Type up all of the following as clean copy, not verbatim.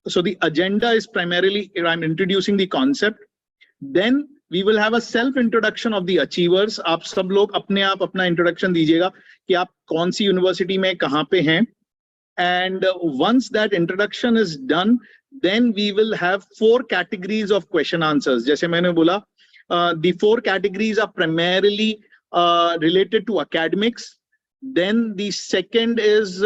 So the agenda is primarily, I'm introducing the concept. Then we will have a self introduction of the achievers. आप सब लोग अपने आप अपना introduction दीजिएगा कि आप कौन सी university में कहाँ पे हैं. And once that introduction is done, then we will have 4 categories of question answers. जैसे मैंने बोला, the 4 categories are primarily related to academics. Then the second is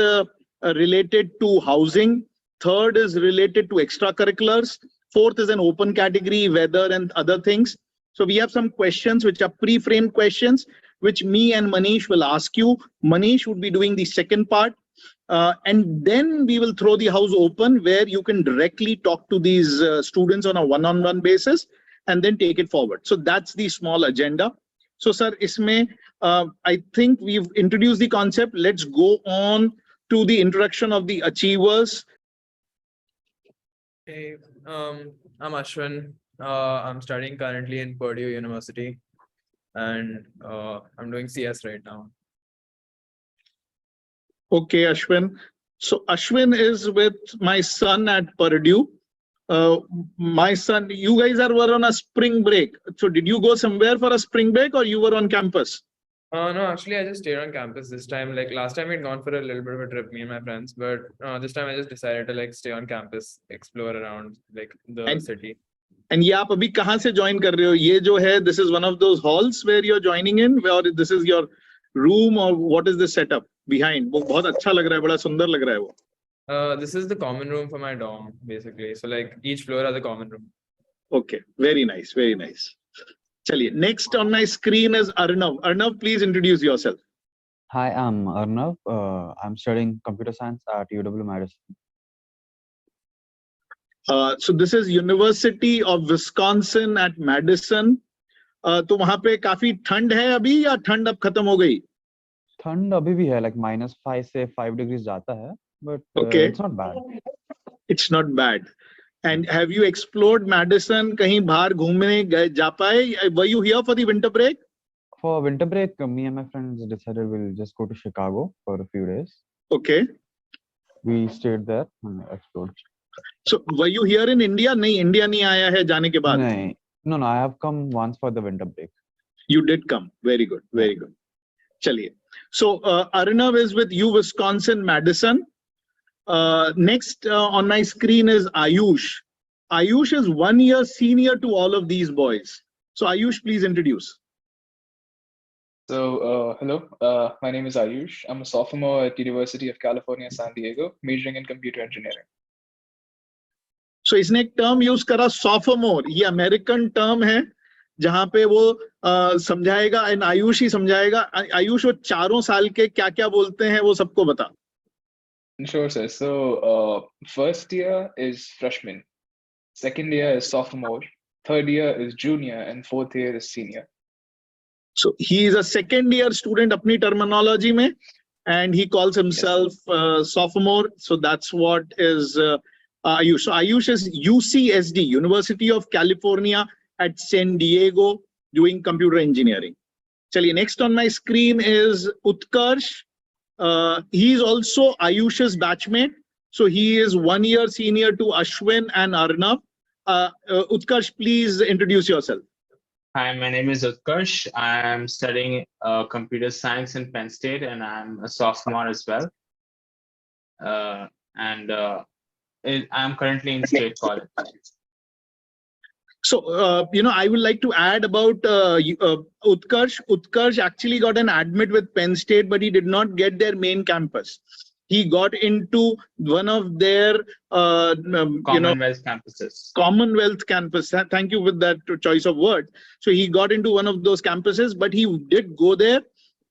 related to housing. Third is related to extracurriculars. Fourth is an open category, weather and other things. So we have some questions which are pre-framed questions, which me and Manish will ask you. Manish would be doing the second part. And then we will throw the house open where you can directly talk to these students on a one-on-one basis and then take it forward. So that's the small agenda. So sir, isme, I think we've introduced the concept. Let's go on to the introduction of the achievers. Hey, I'm Ashwin. I'm studying currently in Purdue University, and I'm doing CS right now. Okay, Ashwin. So Ashwin is with my son at Purdue. My son, you guys were on a spring break. So did you go somewhere for a spring break or you were on campus? No, actually, I just stayed on campus this time. Like last time, we'd gone for a little bit of a trip, me and my friends. But this time, I just decided to like stay on campus, explore around like the city. And ये आप अभी कहाँ से join कर रहे हो? ये जो है, this is one of those halls where you're joining in, or this is your room, or what is the setup behind? वो बहुत अच्छा लग रहा है, बड़ा सुंदर लग रहा है वो. This is the common room for my dorm, basically. So like each floor has a common room. Okay, very nice, very nice. Chaliye, next on my screen is Arnav. Arnav, please introduce yourself. Hi, I'm Arnav. I'm studying computer science at UW Madison. So this is University of Wisconsin at Madison. तो वहाँ पे काफी ठंड है अभी या ठंड अब खत्म हो गई? ठंड अभी भी है, like -5 से 5 degrees जाता है, but okay. It's not bad. It's not bad. And have you explored Madison? कहीं बाहर घूमने जा पाए? Were you here for the winter break? For winter break, me and my friends decided we'll just go to Chicago for a few days. Okay. We stayed there and explored. So were you here in India? नहीं, India नहीं आया है जाने के बाद. नहीं. No, I have come once for the winter break. You did come. Very good. Very good. चलिए. So Arnav is with U Wisconsin Madison. Next on my screen is Ayush. Ayush is 1 year senior to all of these boys. So Ayush, please introduce. So hello, my name is Ayush. I'm a sophomore at University of California, San Diego, majoring in computer engineering. So इसने एक term use करा sophomore. ये American term है जहां पे वो समझाएगा and Ayush ही समझाएगा. आयुष वो चारों साल के क्या क्या बोलते हैं वो सबको बता. Sure, sir. So first year is freshman, second year is sophomore, third year is junior, and fourth year is senior. So he is a second year student अपनी terminology में, and he calls himself sophomore. So that's what is Ayush. So Ayush is UCSD, University of California at San Diego, doing computer engineering. Chaliye, next on my screen is Utkarsh. He is also Ayush's batchmate. So he is 1 year senior to Ashwin and Arnav. Utkarsh, please introduce yourself. Hi, my name is Utkarsh. I'm studying computer science in Penn State, and I'm a sophomore as well. I'm currently in State College. So, I would like to add about Utkarsh. Utkarsh actually got an admit with Penn State, but he did not get their main campus. He got into one of their Commonwealth campuses. Commonwealth campus. Thank you with that choice of word. So he got into one of those campuses, but he did go there.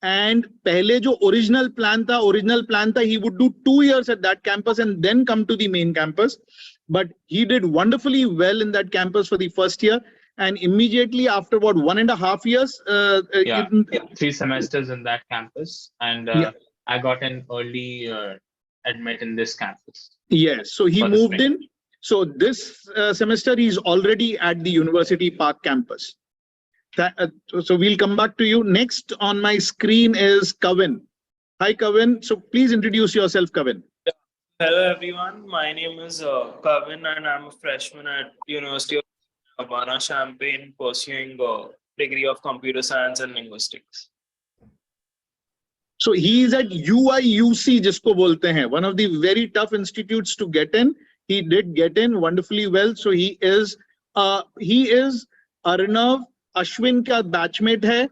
And पहले जो original plan था, he would do 2 years at that campus and then come to the main campus. But he did wonderfully well in that campus for the first year. And immediately after about 1.5 years, 3 semesters in that campus. And I got an early admit in this campus. Yes, so he moved in. So this semester he's already at the University Park campus. So we'll come back to you. Next on my screen is Kavin. Hi, Kavin. So please introduce yourself, Kavin. Hello everyone, my name is Kavin and I'm a freshman at University of Urbana Champaign pursuing a degree of computer science and linguistics. So he is at UIUC, जिसको बोलते हैं, one of the very tough institutes to get in. He did get in wonderfully well. So he is Arnav Ashwin का batchmate है.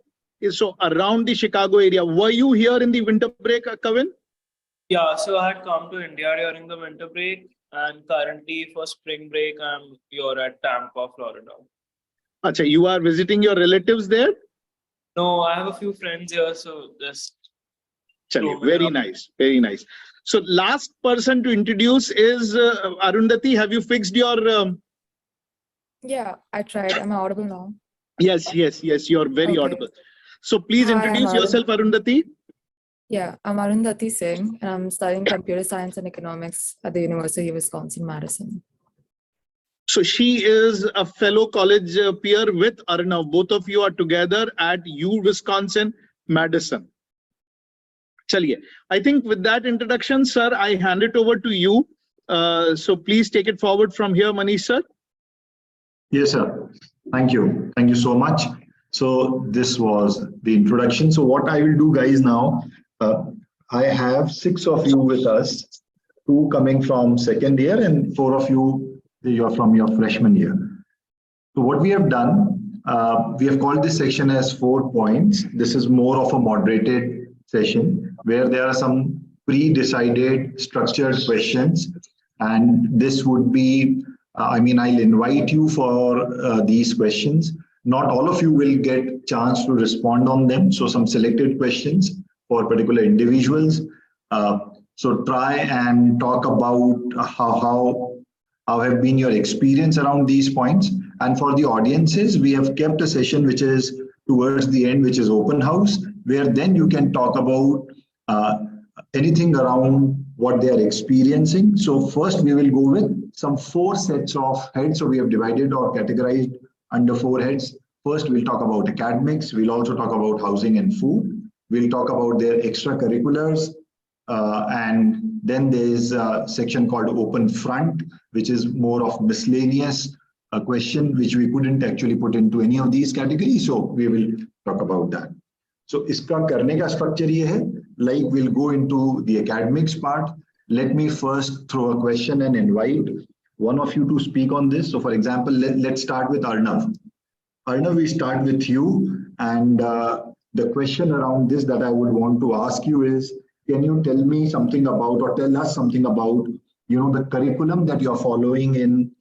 So around the Chicago area. Were you here in the winter break, Kavin? Yeah, so I had come to India during the winter break and currently for spring break I'm here at Tampa, Florida. Acha, you are visiting your relatives there? No, I have a few friends here, so just Chaliye, very nice, very nice. So last person to introduce is Arundhati. Have you fixed your? Yeah, I tried. Am I audible now? Yes, you're very Okay. audible. So please Hi, introduce I'm yourself, Arundhati. Yeah, I'm Arundhati Singh, and I'm studying computer science and economics at the University of Wisconsin-Madison. So she is a fellow college peer with Arnav. Both of you are together at Wisconsin Madison. Chaliye. I think with that introduction, sir, I hand it over to you. So please take it forward from here, Manish sir. Yes, sir. Thank you. Thank you so much. So this was the introduction. So what I will do, guys, now, I have 6 of you with us, 2 coming from second year and 4 of you, you're from your freshman year. So what we have done, we have called this section as 4 points. This is more of a moderated session where there are some pre-decided structured questions. And this would be, I'll invite you for these questions. Not all of you will get chance to respond on them. So some selected questions for particular individuals. So try and talk about how have been your experience around these points. And for the audiences, we have kept a session which is towards the end, which is open house, where then you can talk about anything around what they are experiencing. So first we will go with some 4 sets of heads. So we have divided or categorized under 4 heads. First, we'll talk about academics. We'll also talk about housing and food. We'll talk about their extracurriculars. And then there's a section called Open Front, which is more of miscellaneous question, which we couldn't actually put into any of these categories. So we will talk about that. So iska karne ka structure ye hai, like we'll go into the academics part. Let me first throw a question and invite one of you to speak on this. So for example, let's start with Arnav. Arnav, we start with you. And the question around this that I would want to ask you is, can you tell me something about, or tell us something about, the curriculum that you're following in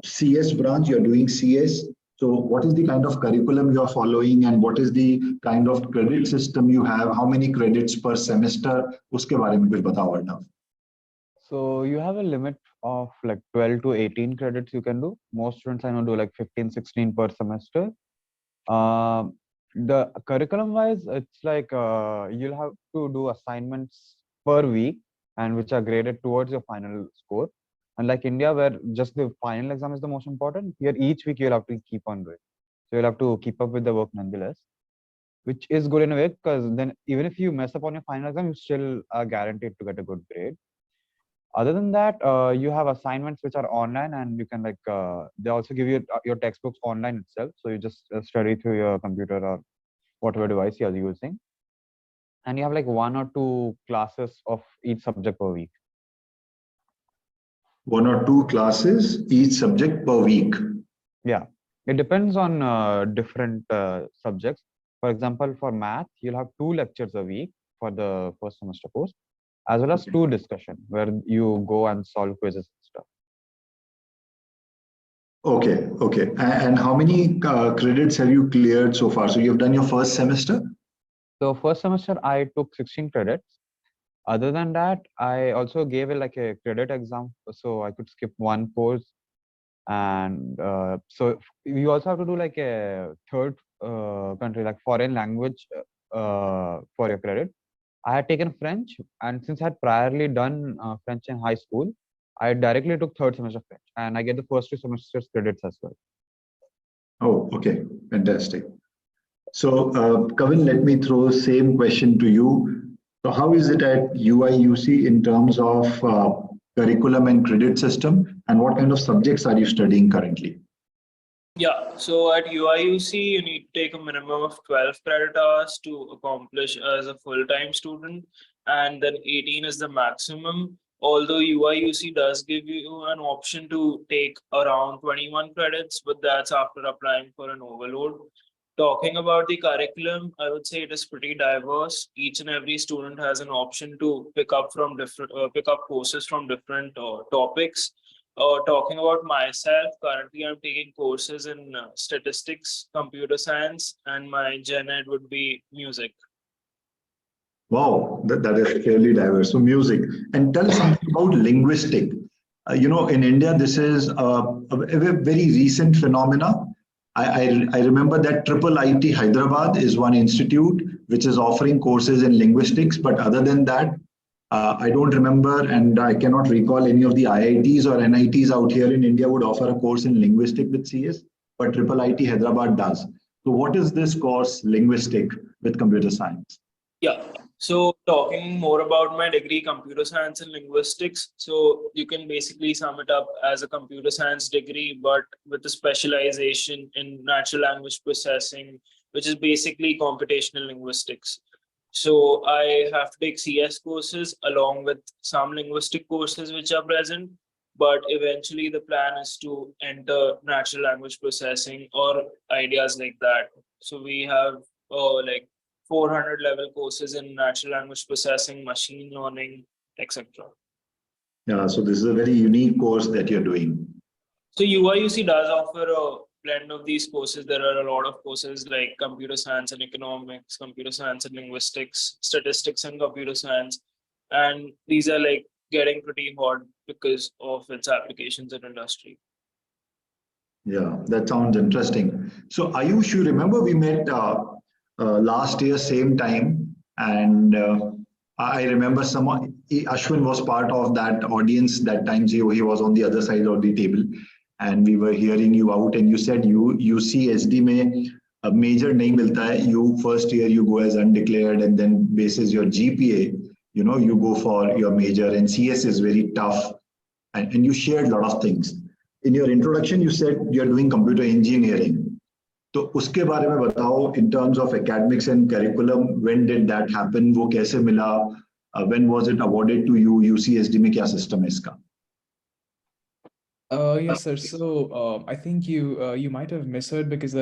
CS branch? You're doing CS. So what is the kind of curriculum you're following and what is the kind of credit system you have? How many credits per semester? Uske baare mein kuch batao, Arnav. So you have a limit of like 12 to 18 credits you can do. Most students I know do like 15, 16 per semester. The curriculum wise, it's like you'll have to do assignments per week and which are graded towards your final score. Unlike India, where just the final exam is the most important, here each week you'll have to keep on doing. So you'll have to keep up with the work nonetheless, which is good in a way because then even if you mess up on your final exam, you still are guaranteed to get a good grade. Other than that, you have assignments which are online and you can they also give you your textbooks online itself. So you just study through your computer or whatever device you're using. And you have like 1 or 2 classes of each subject per week. 1 or 2 classes each subject per week. Yeah, it depends on different subjects. For example, for math, you'll have 2 lectures a week for the first semester course, as well as 2 discussion where you go and solve quizzes and stuff. Okay. And how many credits have you cleared so far? So you've done your first semester? So first semester, I took 16 credits. Other than that, I also gave a credit exam, so I could skip 1 course. And so you also have to do like a third country, like foreign language for your credit. I had taken French, and since I had priorly done French in high school, I directly took 3rd semester French, and I get the first 2 semesters credits as well. Oh, okay, fantastic. So, Kavin, let me throw the same question to you. So how is it at UIUC in terms of curriculum and credit system, and what kind of subjects are you studying currently? Yeah, so at UIUC, you need to take a minimum of 12 credit hours to accomplish as a full-time student, and then 18 is the maximum. Although UIUC does give you an option to take around 21 credits, but that's after applying for an overload. Talking about the curriculum, I would say it is pretty diverse. Each and every student has an option to pick up courses from different topics. Talking about myself, currently I'm taking courses in statistics, computer science, and my gen ed would be music. Wow, that is fairly diverse. So music, and tell us something about linguistic. In India, this is a very recent phenomena. I remember that IIIT Hyderabad is one institute which is offering courses in linguistics, but other than that, I don't remember, and I cannot recall any of the IITs or NITs out here in India would offer a course in linguistic with CS, but IIIT Hyderabad does. So what is this course, linguistic with computer science? Yeah. So talking more about my degree, computer science and linguistics. So you can basically sum it up as a computer science degree, but with a specialization in natural language processing, which is basically computational linguistics. So I have to take CS courses along with some linguistic courses which are present, but eventually the plan is to enter natural language processing or ideas like that. So we have like 400 level courses in natural language processing, machine learning, etc. Yeah, so this is a very unique course that you're doing. So UIUC does offer a blend of these courses. There are a lot of courses like computer science and economics, computer science and linguistics, statistics and computer science. And these are like getting pretty hot because of its applications in industry. Yeah, that sounds interesting. So Ayush, you remember we met last year, same time, and I remember Ashwin was part of that audience that time. He was on the other side of the table, and we were hearing you out, and you said UCSD में a major nahi milta hai. You first year you go as undeclared, and then basis your GPA, you go for your major, and CS is very tough, and you shared a lot of things. In your introduction, you said you're doing computer engineering. तो उसके बारे में बताओ in terms of academics and curriculum, when did that happen? वो कैसे मिला? When was it awarded to you? UCSD में क्या system है इसका? Yes, sir. So I think you might have misheard because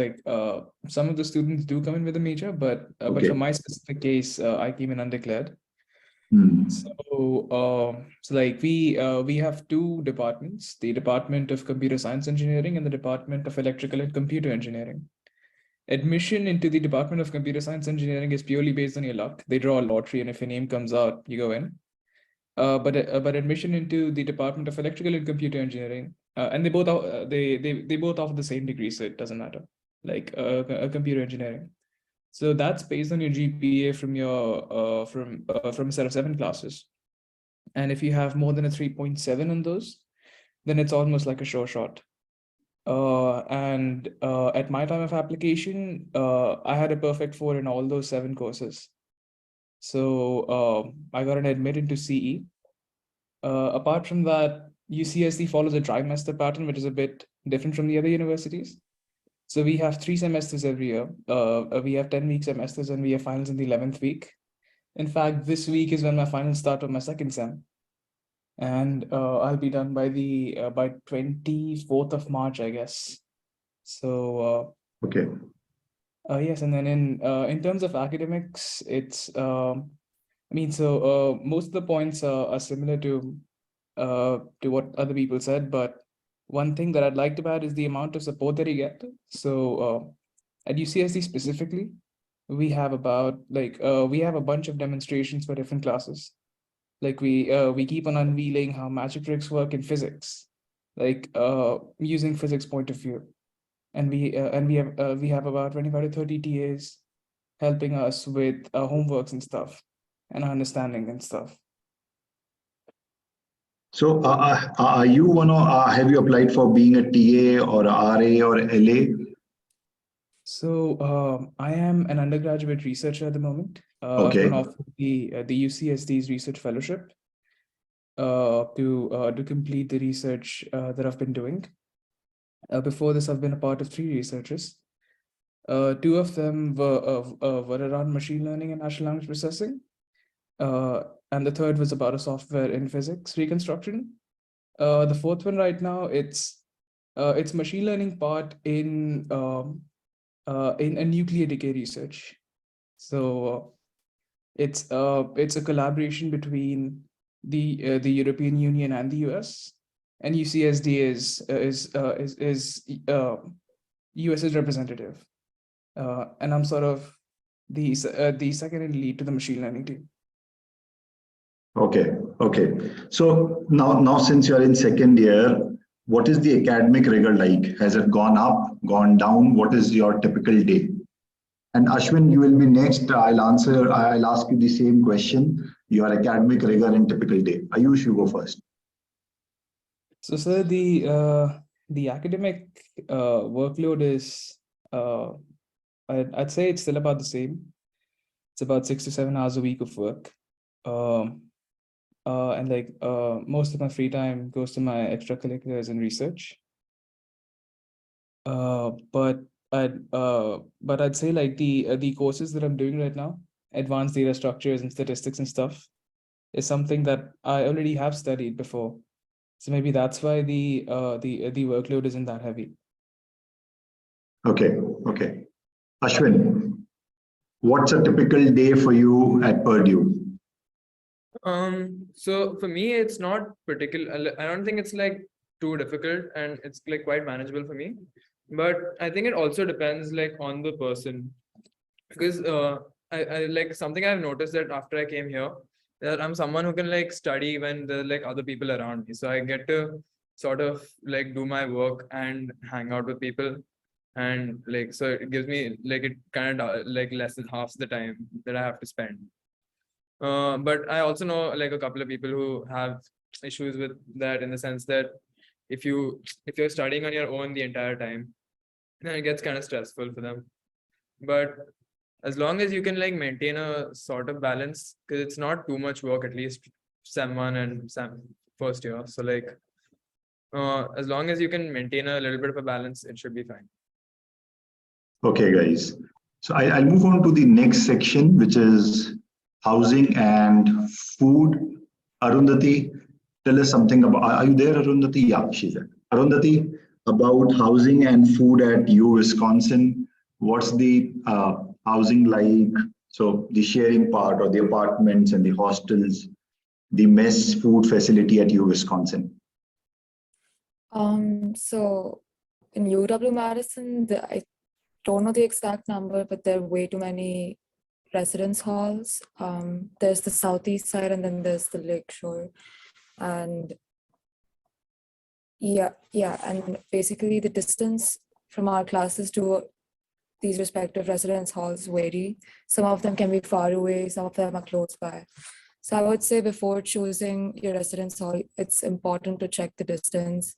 some of the students do come in with a major, but for my specific case, I came in undeclared. So we have two departments: the Department of Computer Science Engineering and the Department of Electrical and Computer Engineering. Admission into the Department of Computer Science Engineering is purely based on your luck. They draw a lottery, and if your name comes out, you go in. But admission into the Department of Electrical and Computer Engineering, and they both offer the same degree, so it doesn't matter. Like computer engineering. So that's based on your GPA from your from a set of 7 classes, and if you have more than a 3.7 on those, then it's almost like a sure shot. And at my time of application, I had a perfect 4 in all those 7 courses. So I got an admit into CE. Apart from that, UCSD follows a trimester pattern, which is a bit different from the other universities. So we have 3 semesters every year. We have 10-week semesters, and we have finals in the 11th week. In fact, this week is when my finals start of my second sem. And I'll be done by 24th of March, I guess. So okay. Yes, and then in terms of academics, it's most of the points are similar to what other people said, but one thing that I'd like to add is the amount of support that you get. So at UCSD specifically, we have we have a bunch of demonstrations for different classes. Like we keep on unveiling how magic tricks work in physics, like using physics point of view, and we have about 25 to 30 TAs helping us with homeworks and stuff, and understanding and stuff. So are you have you applied for being a TA or a RA or LA? So I am an undergraduate researcher at the moment. Okay. can offer the UCSD's research fellowship to complete the research that I've been doing. Before this, I've been a part of 3 researches. 2 of them were around machine learning and natural language processing. And the third was about a software in physics reconstruction. The 4th one right now, it's machine learning part in a nuclear decay research. So it's a collaboration between the European Union and the US, and UCSD is US's representative, and I'm sort of the second in lead to the machine learning team. Okay. Okay. So now since you're in second year, what is the academic rigor like? Has it gone up, gone down? What is your typical day? And Ashwin, you will be next. I'll ask you the same question. Your academic rigor and typical day. Ayush, you go first. So, sir, the academic workload is, I'd say it's still about the same. It's about 6 to 7 hours a week of work. And like most of my free time goes to my extracurriculars and research. But I'd say like the courses that I'm doing right now, advanced data structures and statistics and stuff, is something that I already have studied before. So maybe that's why the workload isn't that heavy. Okay. Okay. Ashwin, what's a typical day for you at Purdue? So for me, it's not particular. I don't think it's like too difficult, and it's like quite manageable for me. But I think it also depends like on the person, because I like something I've noticed that after I came here, that I'm someone who can like study when there are like other people around me. So I get to sort of like do my work and hang out with people, and like so it gives me like it kind of like less than half the time that I have to spend. But I also know like a couple of people who have issues with that, in the sense that if you're studying on your own the entire time, then it gets kind of stressful for them. But as long as you can like maintain a sort of balance, because it's not too much work, at least Sem 1 and Sem first year. So like as long as you can maintain a little bit of a balance, it should be fine. Okay, guys. So I'll move on to the next section, which is housing and food. Arundhati, tell us something about, are you there, Arundhati? Yeah, she's there. Arundhati, about housing and food at U Wisconsin. What's the housing like? So the sharing part, or the apartments and the hostels, the mess food facility at U Wisconsin. So in UW Madison, I don't know the exact number, but there are way too many residence halls. There's the southeast side, and then there's the lakeshore, and yeah, and basically the distance from our classes to these respective residence halls vary. Some of them can be far away, some of them are close by. So I would say before choosing your residence hall, it's important to check the distance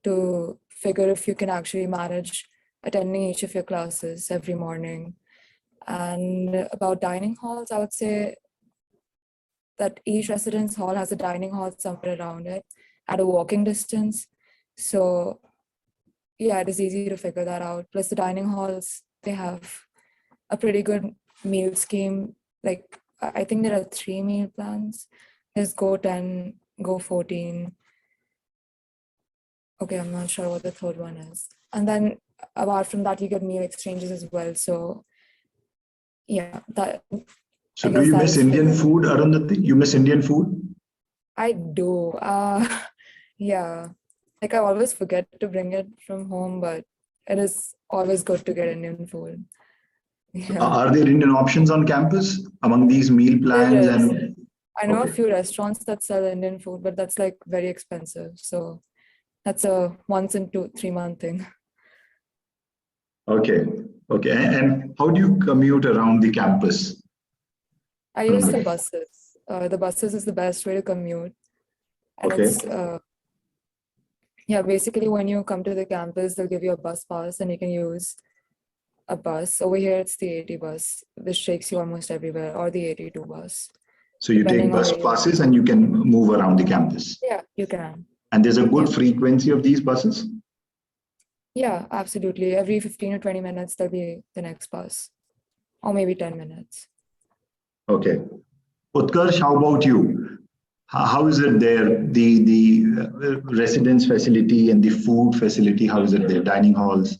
to figure if you can actually manage attending each of your classes every morning. And about dining halls, I would say that each residence hall has a dining hall somewhere around it at a walking distance. So yeah, it is easy to figure that out. Plus the dining halls, they have a pretty good meal scheme. Like I think there are 3 meal plans. There's Go 10, Go 14. Okay, I'm not sure what the third one is. And then apart from that, you get meal exchanges as well. So yeah, that. So do you miss Indian food, Arundhati? You miss Indian food? I do. Yeah. Like I always forget to bring it from home, but it is always good to get Indian food. Yeah. Are there Indian options on campus among these meal plans? And I know okay. a few restaurants that sell Indian food, but that's like very expensive. So that's a once in 2-3 month thing. Okay. Okay. And how do you commute around the campus? I use the buses. The buses is the best way to commute. And Okay. it's yeah, basically when you come to the campus, they'll give you a bus pass and you can use a bus. Over here, it's the 80 bus, which takes you almost everywhere, or the 82 bus. So you take Depending on bus where you are. passes and you can move around the campus. Yeah, you can. And there's a good Yeah. frequency of these buses? Yeah, absolutely. Every 15 or 20 minutes, there'll be the next bus, or maybe 10 minutes. Okay. Utkarsh, how about you? How is it there? The residence facility and the food facility, how is it there? Dining halls?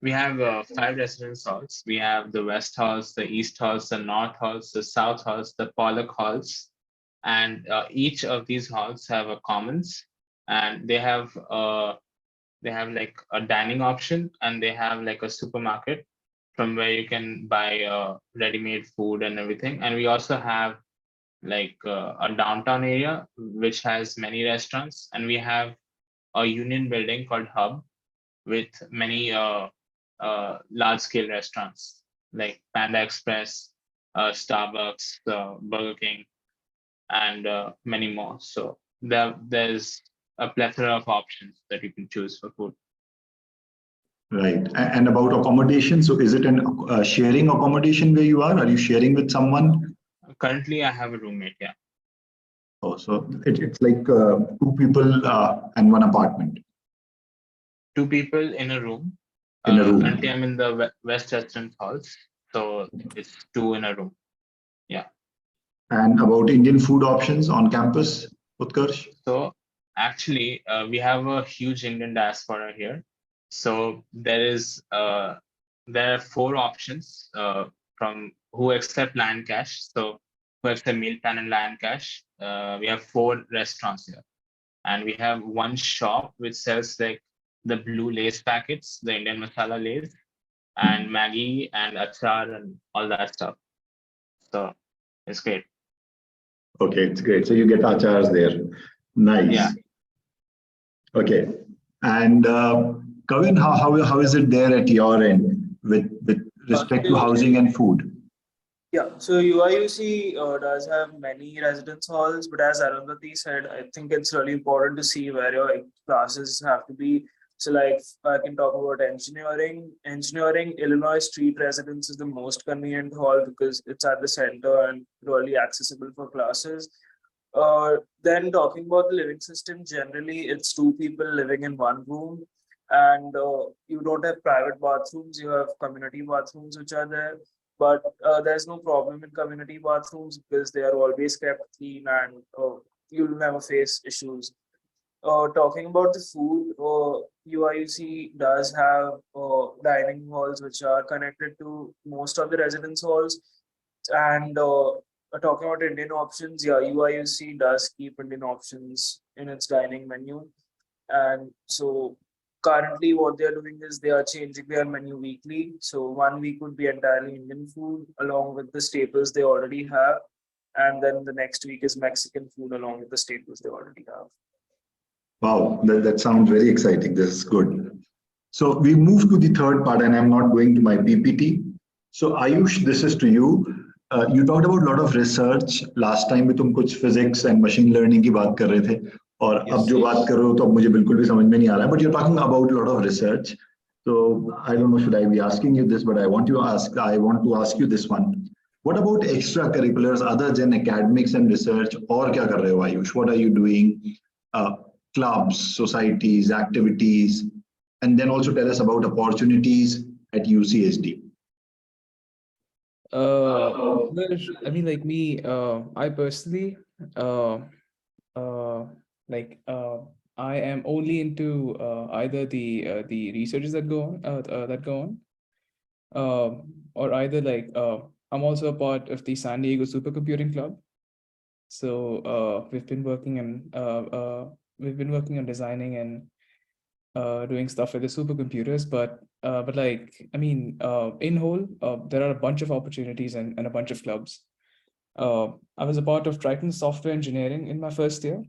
We have 5 residence halls. We have the West halls, the East halls, the North halls, the South halls, the Pollock halls, and each of these halls have a commons, and they have like a dining option, and they have like a supermarket from where you can buy ready-made food and everything. And we also have like a downtown area which has many restaurants, and we have a union building called Hub with many large-scale restaurants like Panda Express, Starbucks, Burger King, and many more. So there's a plethora of options that you can choose for food. Right. And about accommodation, so is it an sharing accommodation where you are? Are you sharing with someone? Currently, I have a roommate. Yeah. Oh, so it's like 2 people and 1 apartment. 2 people in a room. In a room. Currently, I'm in the West Residence halls, so it's 2 in a room. Yeah. And about Indian food options on campus, Utkarsh? So actually, we have a huge Indian diaspora here. So there are 4 options from who accept land cash. So who accept meal plan and land cash. We have 4 restaurants here, and we have 1 shop which sells like the blue Lays packets, the Indian masala Lays, and Maggi and achar and all that stuff. So it's great. Okay, it's great. So you get achars there. Nice. Yeah. Okay. And Kavin, how is it there at your end with respect to housing and food? Yeah, so UIUC does have many residence halls, but as Arundhati said, I think it's really important to see where your classes have to be. So like I can talk about engineering. Engineering, Illinois Street Residence is the most convenient hall because it's at the center and really accessible for classes. Then talking about the living system, generally it's 2 people living in 1 room, and you don't have private bathrooms, you have community bathrooms which are there. But there's no problem in community bathrooms because they are always kept clean, and you'll never face issues. Talking about the food, UIUC does have dining halls which are connected to most of the residence halls. And talking about Indian options, yeah, UIUC does keep Indian options in its dining menu. And so currently what they're doing is they are changing their menu weekly. So 1 week would be entirely Indian food along with the staples they already have. And then the next week is Mexican food along with the staples they already have. Wow, that sounds very exciting. This is good. So we move to the third part, and I'm not going to my PPT. So Ayush, this is to you. You talked about a lot of research. Last time में तुम कुछ physics and machine learning की बात कर रहे थे, और अब जो बात कर रहे हो तो अब मुझे बिल्कुल भी समझ में नहीं आ रहा है. But you're talking about a lot of research. So I don't know, should I be asking you this, but I want to ask you this one. What about extracurriculars other than academics and research? और क्या कर रहे हो Ayush? What are you doing? Clubs, societies, activities, and then also tell us about opportunities at UCSD. Well, I mean, like me, I personally, I am only into either the researches that go on, or either like I'm also a part of the San Diego Supercomputing Club. So we've been working on designing and doing stuff with the supercomputers, but like, I mean, in whole, there are a bunch of opportunities and a bunch of clubs. I was a part of Triton Software Engineering in my first year.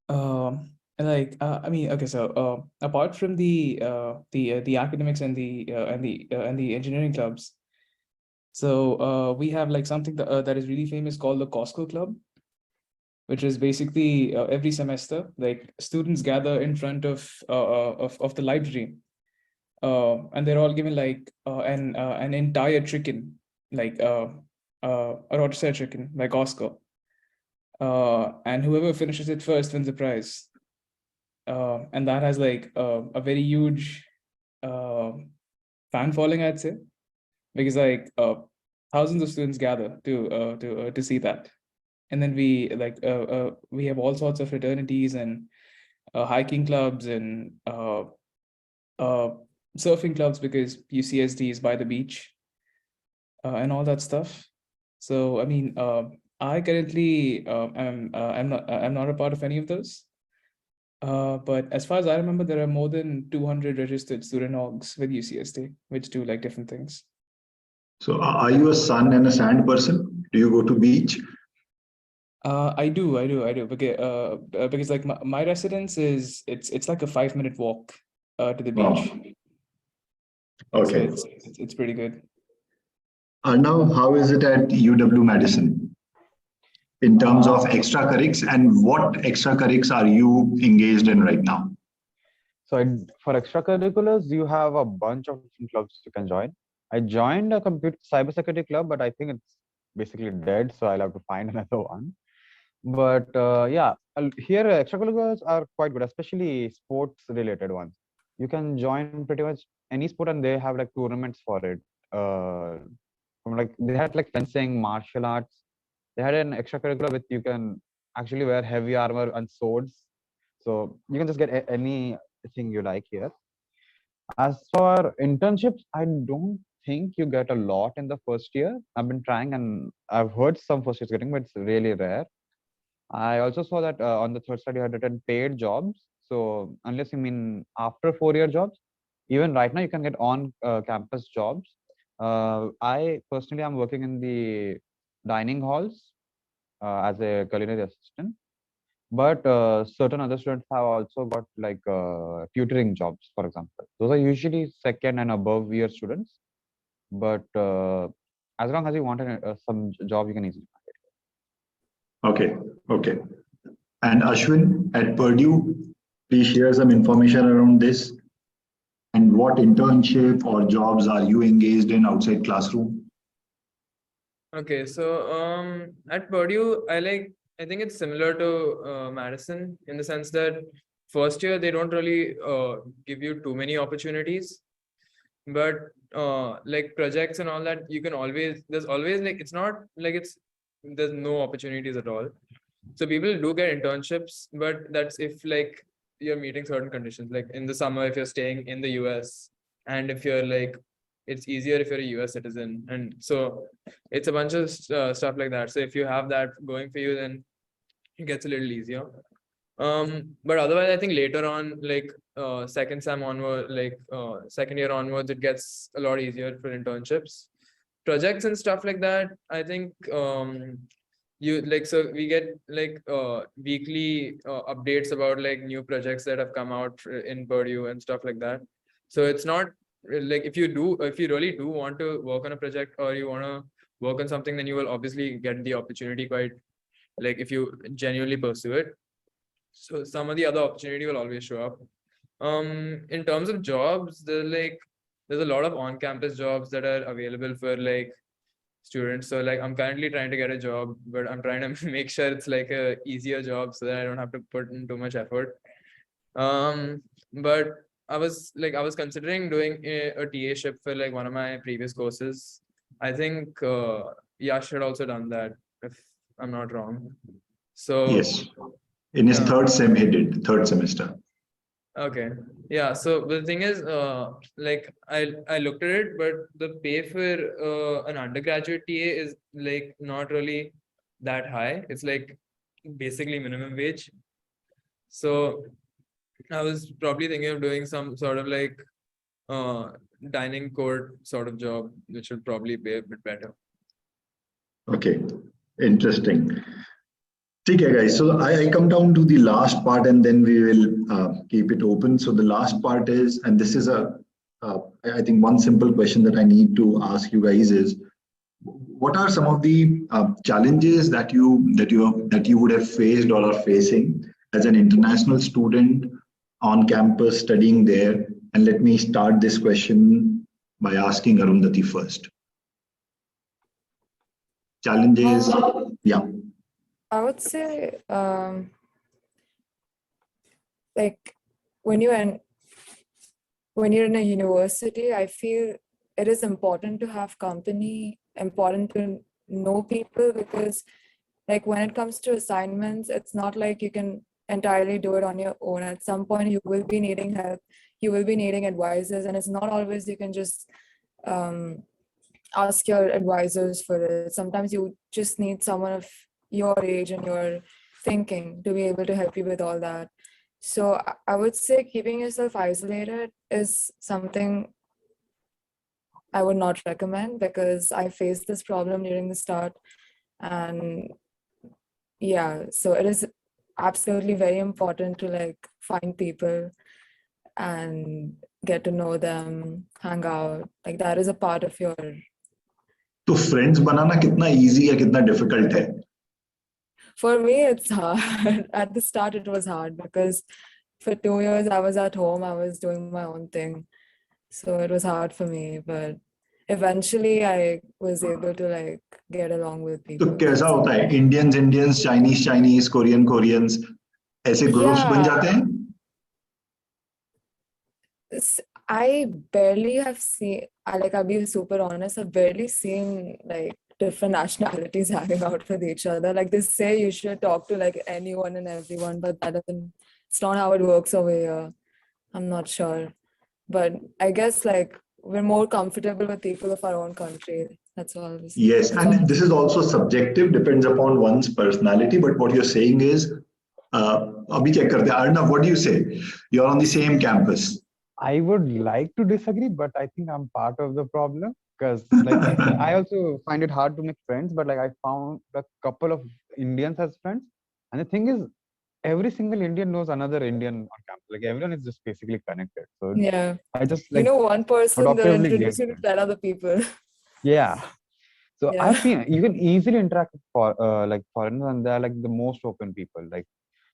I mean, okay, so apart from the academics and the engineering clubs, so we have like something that is really famous called the Costco Club, which is basically every semester, like students gather in front of the library, and they're all given like an entire chicken, like a rotisserie chicken, like Oscar. And whoever finishes it first wins the prize. And that has like a very huge fan following, I'd say, because like thousands of students gather to see that. And then we have all sorts of fraternities and hiking clubs and surfing clubs, because UCSD is by the beach and all that stuff. So I mean, I currently I'm not a part of any of those. But as far as I remember, there are more than 200 registered student orgs with UCSD, which do like different things. So are you a sun and a sand person? Do you go to beach? I do, because like my residence is it's like a 5-minute walk to the Wow. beach. Okay. So it's pretty good. Arnav, how is it at UW Madison in terms of extracurrics, and what extracurrics are you engaged in right now? So for extracurriculars, you have a bunch of different clubs you can join. I joined a cybersecurity club, but I think it's basically dead, so I'll have to find another one. But yeah, here extracurriculars are quite good, especially sports related ones. You can join pretty much any sport, and they have like tournaments for it. Like they had like fencing, martial arts. They had an extracurricular with you can actually wear heavy armor and swords. So you can just get anything you like here. As for internships, I don't think you get a lot in the first year. I've been trying, and I've heard some first years getting, but it's really rare. I also saw that on the third slide you had written paid jobs. So unless you mean after 4-year jobs, even right now you can get on campus jobs. I personally am working in the dining halls as a culinary assistant, but certain other students have also got like tutoring jobs, for example. Those are usually second and above year students, but as long as you want some job, you can easily find it. Okay, okay. And Ashwin, at Purdue, please share some information around this. And what internship or jobs are you engaged in outside classroom? Okay, so at Purdue, I think it's similar to Madison in the sense that first year they don't really give you too many opportunities, but like projects and all that, you can always, there's always like, it's not like there's no opportunities at all. So people do get internships, but that's if like you're meeting certain conditions, like in the summer if you're staying in the US, and if you're like, it's easier if you're a US citizen, and so it's a bunch of stuff like that. So if you have that going for you, then it gets a little easier. But otherwise I think later on, like second sem onward, like second year onwards, it gets a lot easier for internships, projects and stuff like that. I think you like, so we get like weekly updates about like new projects that have come out in Purdue and stuff like that. So it's not like, if you really do want to work on a project or you want to work on something, then you will obviously get the opportunity quite, like if you genuinely pursue it. So some of the other opportunity will always show up. In terms of jobs, there's a lot of on-campus jobs that are available for like students. So like I'm currently trying to get a job, but I'm trying to make sure it's like a easier job so that I don't have to put in too much effort. But I was considering doing a TA-ship for like one of my previous courses. I think Yash had also done that, if I'm not wrong. So yes, in his third semester. Okay, yeah. So the thing is, like I looked at it, but the pay for an undergraduate TA is like not really that high. It's like basically minimum wage. So I was probably thinking of doing some sort of like dining court sort of job, which would probably pay a bit better. Okay, interesting. Okay, guys. So I come down to the last part, and then we will keep it open. So the last part is, and this is I think one simple question that I need to ask you guys is, what are some of the challenges that you would have faced or are facing as an international student on campus studying there? And let me start this question by asking Arundhati first. Challenges, yeah. I would say, like when you're in a university, I feel it is important to have company, important to know people, because like when it comes to assignments, it's not like you can entirely do it on your own. At some point, you will be needing help, you will be needing advisors, and it's not always you can just ask your advisors for it. Sometimes you just need someone of your age and your thinking to be able to help you with all that. So I would say keeping yourself isolated is something I would not recommend, because I faced this problem during the start. And yeah, so it is absolutely very important to like find people and get to know them, hang out. Like that is a part of your. तो friends बनाना कितना easy है कितना difficult है? For me, it's hard. At the start, it was hard because for 2 years I was at home, I was doing my own thing. So it was hard for me, but eventually I was able to like get along with तो people. कैसा होता है? Indians, Chinese, Koreans, ऐसे groups बन जाते हैं? I barely have seen, I'll be super honest, I've barely seen like different nationalities hanging out with each other. Like they say you should talk to like anyone and everyone, but it's not how it works over here. I'm not sure. But I guess like we're more comfortable with people of our own country. That's all. Yes, and this is also subjective, depends upon one's personality. But what you're saying is, abhi check karte. Arnav, what do you say? You're on the same campus. I would like to disagree, but I think I'm part of the problem, because like I also find it hard to make friends, but like I found a couple of Indians as friends. And the thing is, every single Indian knows another Indian on campus. Like everyone is just basically connected. So yeah, I just like one person they'll adoptively introduce get you to them. 10 other people. Yeah. So Yeah. I've seen you can easily interact with like foreigners, and they're like the most open people. Like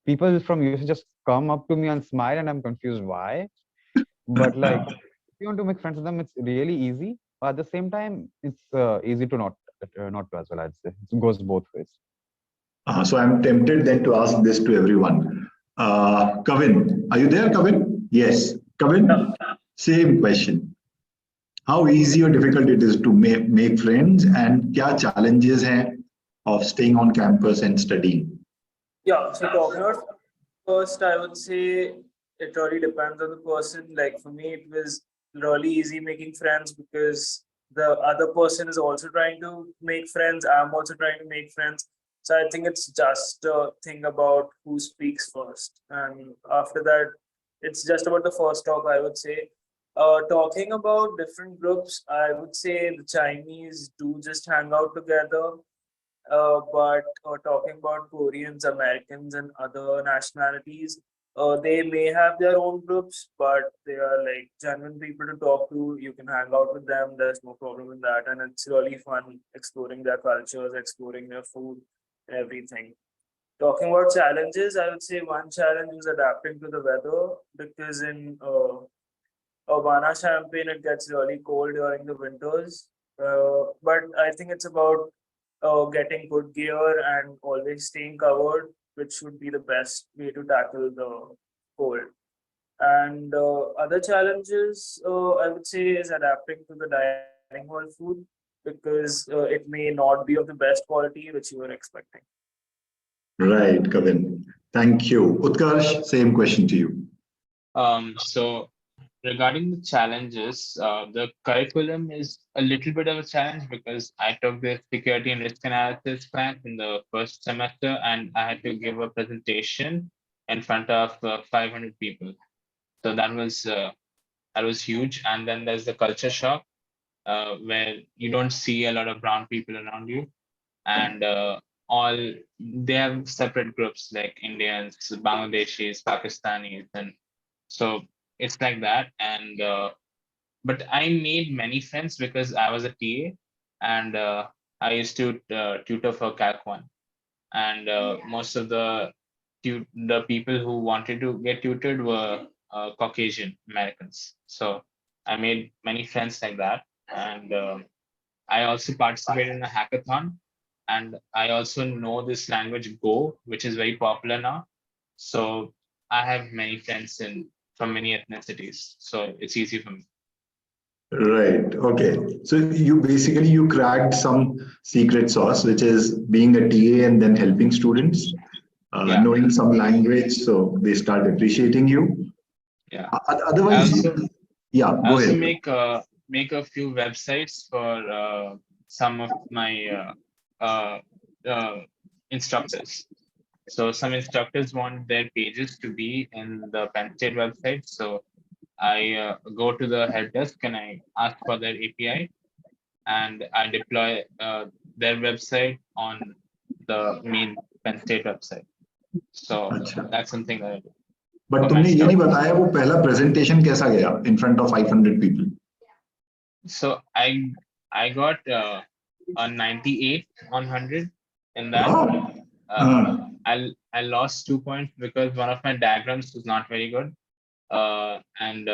people from USA just come up to me and smile, and I'm confused why. But like if you want to make friends with them, it's really easy. But at the same time, it's easy to not to as well. I'd say it goes both ways. So I'm tempted then to ask this to everyone. Kavin, are you there, Kavin? Yes. Kavin, same question. How easy or difficult it is to make friends, and kya challenges hain of staying on campus and studying? Yeah, so talking about first, I would say it really depends on the person. Like for me, it was really easy making friends because the other person is also trying to make friends. I'm also trying to make friends. So I think it's just a thing about who speaks first. And after that, it's just about the first talk, I would say. Talking about different groups, I would say the Chinese do just hang out together. But talking about Koreans, Americans, and other nationalities, they may have their own groups, but they are like genuine people to talk to. You can hang out with them. There's no problem in that, and it's really fun exploring their cultures, exploring their food, everything. Talking about challenges, I would say one challenge is adapting to the weather, because in Urbana Champaign it gets really cold during the winters. But I think it's about getting good gear and always staying covered, which would be the best way to tackle the cold. And other challenges, I would say, is adapting to the dining hall food, because it may not be of the best quality which you were expecting. Right, Kavin. Thank you. Utkarsh, same question to you. So regarding the challenges, the curriculum is a little bit of a challenge because I took the security and risk analysis class in the first semester, and I had to give a presentation in front of 500 people. So that was huge. And then there's the culture shock, where you don't see a lot of brown people around you, and all they have separate groups like Indians, Bangladeshis, Pakistanis, and so it's like that. And but I made many friends because I was a TA, and I used to tutor for Calc 1, and most of the people who wanted to get tutored were Caucasian Americans. So I made many friends like that. And I also participated in a hackathon. And I also know this language Go, which is very popular now. So I have many friends from many ethnicities. So it's easy for me. Right. Okay. So you cracked some secret sauce, which is being a TA and then helping students, Yeah. knowing some language, so they start appreciating you. Yeah. Otherwise, yeah. I Go also ahead. make a few websites for some of my instructors. So some instructors want their pages to be in the Penn State website. So I go to the head desk and I ask for their API, and I deploy their website on the main Penn State website. So अच्छा. that's something that I do. But तुमने ये नहीं बताया वो पहला presentation कैसा गया in front of 500 people? So I got a 98 on 100 in that. Wow. I lost 2 points because one of my diagrams was not very good, and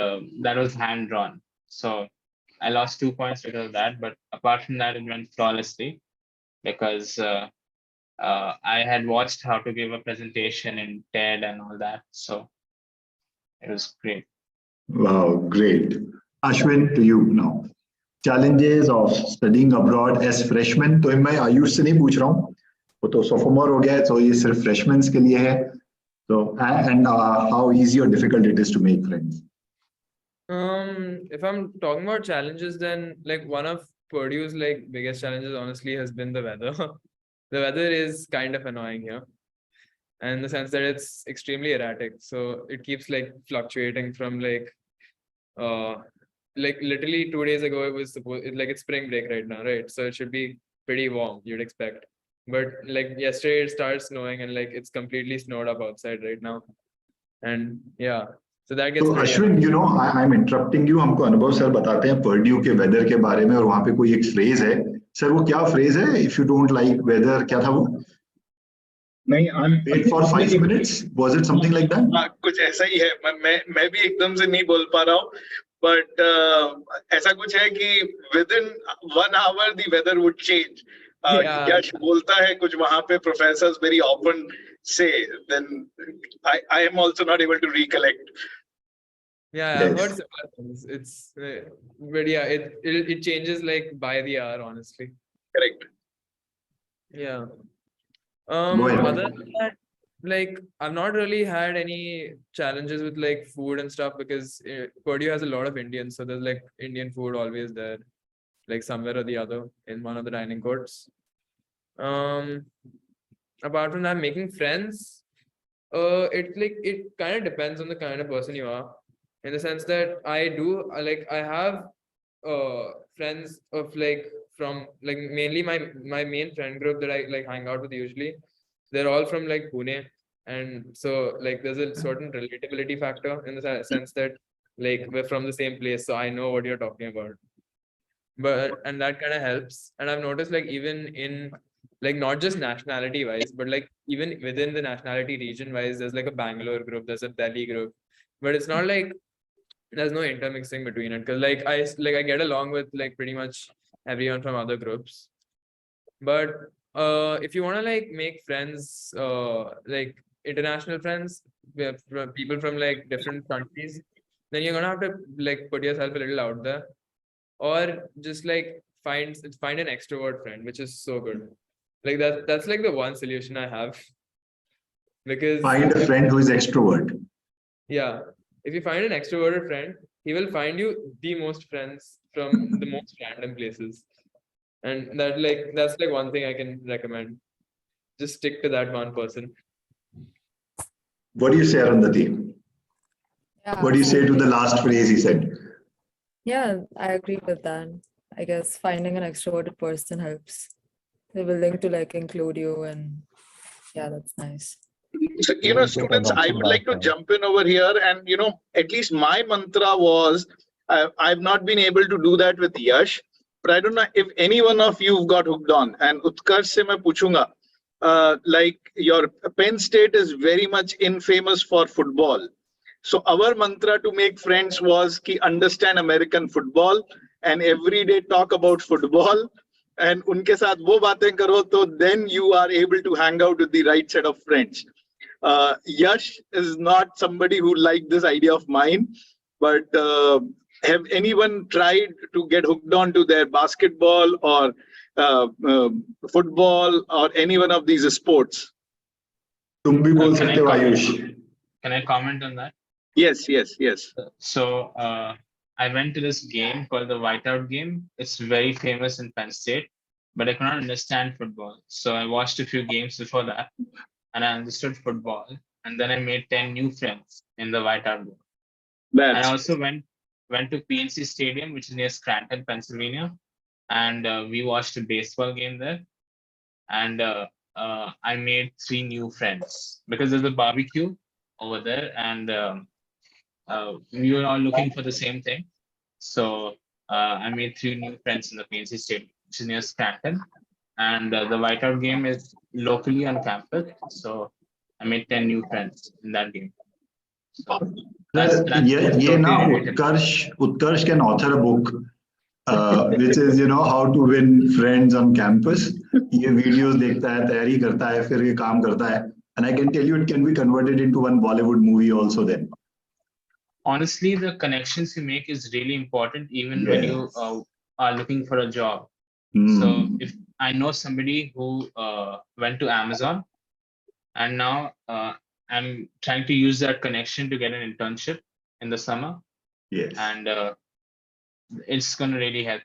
that was hand drawn. So I lost 2 points because of that. But apart from that, it went flawlessly because I had watched how to give a presentation in TED and all that. So it was great. Wow, great. Ashwin, to you now. Challenges of studying abroad as freshman. तो मैं आयुष से नहीं पूछ रहा हूँ, वो तो sophomore हो गया है, तो ये सिर्फ freshmen के लिए है. So and how easy or difficult it is to make friends. If I'm talking about challenges, then like one of Purdue's like biggest challenges honestly has been the weather. The weather is kind of annoying here, and in the sense that it's extremely erratic. So it keeps like fluctuating from like literally 2 days ago it was supposed it's spring break right now, right? So it should be pretty warm, you'd expect. But like yesterday it started snowing and like it's completely snowed up outside right now. And yeah. So that gets तो Ashwin, you know, I'm interrupting you. हमको अनुभव sir बताते हैं Purdue के weather के बारे में, और वहाँ पे कोई एक फ्रेज है सर, वो क्या फ्रेज है? If you don't like weather, क्या था वो? नहीं, wait for 5 minutes, was it something like that? हाँ, कुछ ऐसा ही है. मैं भी एकदम से नहीं बोल पा रहा हूँ, but ऐसा कुछ है कि within 1 hour the weather would change. यश बोलता है कुछ वहाँ पे, professors very often say, then I am also not able to recollect. Yeah, I've heard similar things. It's but yeah, it changes like by the hour, honestly. Correct. Yeah. Other than that, like I've not really had any challenges with like food and stuff, because Purdue has a lot of Indians, so there's like Indian food always there, like somewhere or the other in one of the dining courts. Apart from that, making friends, it kind of depends on the kind of person you are, in the sense that I have friends of like from like mainly my main friend group that I like hang out with usually, they're all from like Pune, and so like there's a certain relatability factor in the sense that like we're from the same place, so I know what you're talking about. And that kind of helps. And I've noticed like even in like not just nationality wise, but like even within the nationality region wise, there's like a Bangalore group, there's a Delhi group, but it's not like there's no intermixing between it, because like I get along with like pretty much everyone from other groups. But if you want to like make friends, like international friends, people from like different countries, then you're gonna have to like put yourself a little out there, or just like find an extrovert friend, which is so good. Like that's like the one solution I have. Because find a friend who is extrovert. Yeah, if you find an extroverted friend, he will find you the most friends from the most random places. And that's like one thing I can recommend. Just stick to that one person. What do you say, Arundhati? Yeah, What do you say to the last phrase he said? yeah, I agree with that. I guess finding an extroverted person helps. They're willing to like include you, and yeah, that's nice. So, you know, students, I would like to jump in over here, and you know, at least my mantra was, I've not been able to do that with Yash, but I don't know if any one of you got hooked on. And Utkarsh se main puchunga, like your Penn State is very much infamous for football, So our mantra to make friends was ki understand American football and every day talk about football and unke saath wo baatein karo, to then you are able to hang out with the right set of friends. Yash is not somebody who liked this idea of mine, but have anyone tried to get hooked on to their basketball or football or any one of these sports? तुम भी बोल Can I सकते हो comment? Ayush. Can I comment on that? Yes, yes, yes. So I went to this game called the Whiteout game. It's very famous in Penn State, but I could not understand football. So I watched a few games before that, and I understood football. And then I made 10 new friends in the Whiteout game. And I That's also went to PNC Stadium, which is near Scranton, Pennsylvania, and we watched a baseball game there. And I made 3 new friends because there's a barbecue over there, and we were all looking for the same thing. So I made 3 new friends in the PNC Stadium, which is near Scranton, and the Whiteout game is locally on campus. So I made 10 new friends in that game. So that's ये ना totally related. Utkarsh can author a book which is how to win friends on campus. ये videos देखता है, तैयारी करता है, फिर ये काम करता है, and I can tell you it can be converted into one Bollywood movie also then. Honestly, the connections you make is really important even when you are looking for a job. So if I know somebody who went to Amazon, and now I'm trying to use that connection to get an internship in the summer, Yes. and it's going to really help.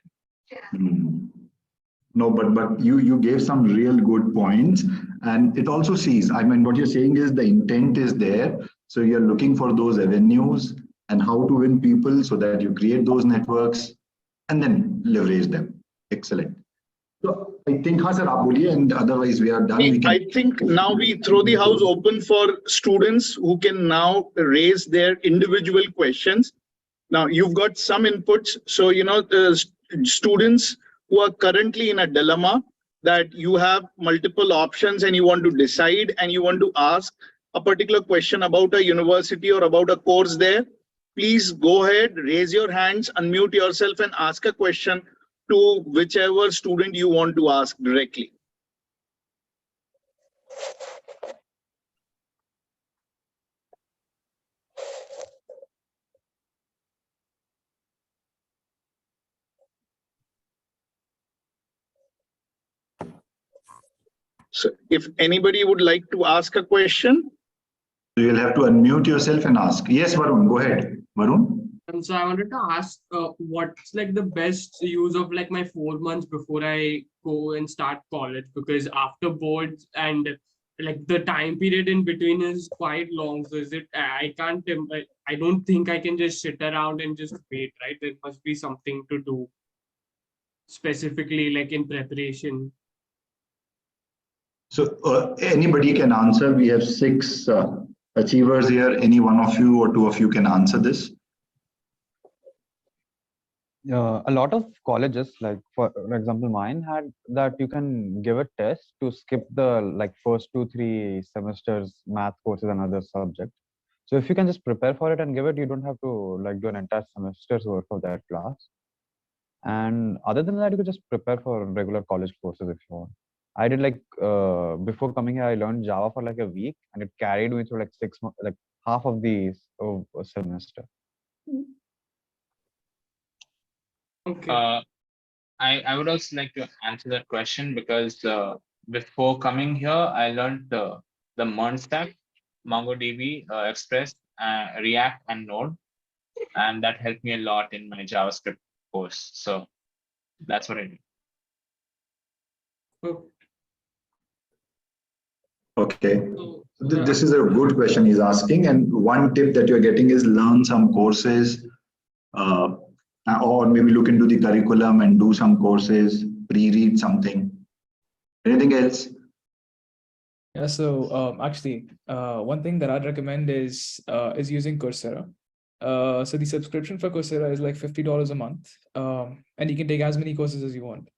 No, but you gave some real good points, and it also sees, I mean, what you're saying is the intent is there. So you're looking for those avenues and how to win people so that you create those networks and then leverage them. Excellent. So I think, sir, aap boliye, and otherwise we are done. We can. I think now we throw the house open for students who can now raise their individual questions. Now you've got some inputs. So, students who are currently in a dilemma that you have multiple options and you want to decide and you want to ask a particular question about a university or about a course there, please go ahead, raise your hands, unmute yourself and ask a question to whichever student you want to ask directly. So if anybody would like to ask a question, you'll have to unmute yourself and ask. Yes, Varun, go ahead. Varun? So I wanted to ask what's like the best use of like my 4 months before I go and start college, because after boards and like the time period in between is quite long. So is it, I don't think I can just sit around and just wait, right? There must be something to do specifically like in preparation. So anybody can answer. We have 6 achievers here. Any one of you or 2 of you can answer this. A lot of colleges, like for example, mine had that you can give a test to skip the first 2-3 semesters math courses and other subjects. So if you can just prepare for it and give it, you don't have to do an entire semester's work of that class. And other than that, you could just prepare for regular college courses if you want. I did before coming here, I learned Java for a week, and it carried me through 6 months, half of the semester. Okay. I would also like to answer that question because before coming here, I learned the MERN stack, MongoDB, Express, React, and Node, and that helped me a lot in my JavaScript course. So that's what I do. Okay. This is a good question he's asking, and one tip that you're getting is learn some courses, or maybe look into the curriculum and do some courses, pre-read something. Anything else? Yeah, so actually, one thing that I'd recommend is using Coursera. So the subscription for Coursera is like $50 a month, and you can take as many courses as you want.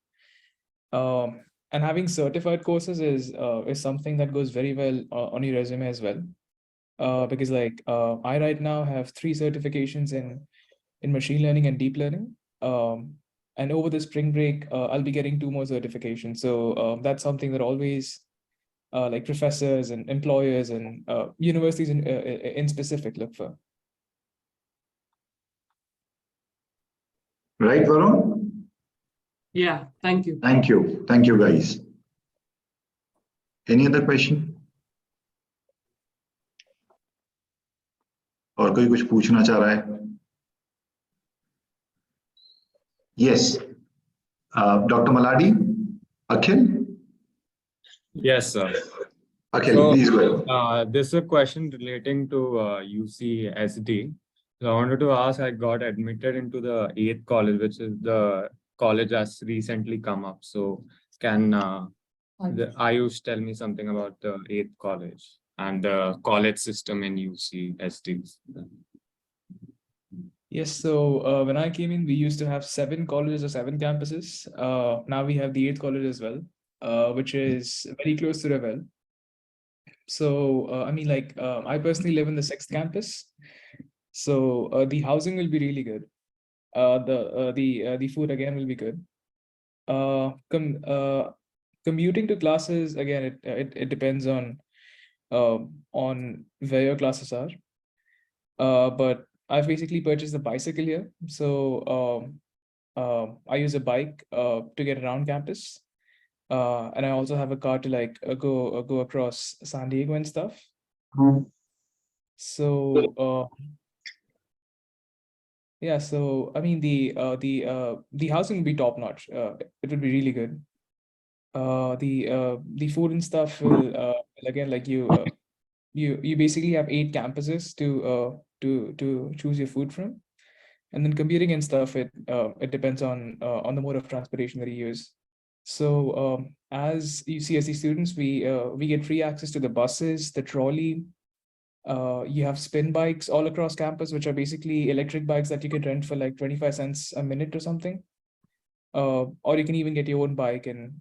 And having certified courses is something that goes very well on your resume as well. because like I right now have 3 certifications in machine learning and deep learning. And over the spring break, I'll be getting 2 more certifications. So that's something that always like professors and employers and universities in specific look for. Right, Varun? Yeah, thank you. Thank you. Thank you, guys. Any other question? और कोई कुछ पूछना चाह रहा है? Yes. Dr. Maladi? Akhil? Yes, sir. Akhil, So, please go ahead. this is a question relating to UCSD. So I wanted to ask, I got admitted into the 8th college, which is the college that's recently come up. So can the Ayush tell me something about the 8th college and the college system in UCSD? Yes, so when I came in, we used to have 7 colleges or 7 campuses. Now we have the 8th college as well, which is very close to Revel. So I mean, like I personally live in the 6th campus, so the housing will be really good. The food again will be good. Commuting to classes again, it depends on where your classes are. But I've basically purchased a bicycle here, so I use a bike to get around campus. And I also have a car to like go across San Diego and stuff. So yeah, so I mean the housing will be top notch. It would be really good. The food and stuff will again, like you basically have 8 campuses to choose your food from, and then commuting and stuff, it depends on the mode of transportation that you use. So as UCSD students, we get free access to the buses, the trolley. You have spin bikes all across campus, which are basically electric bikes that you can rent for like 25 cents a minute or something. Or you can even get your own bike, and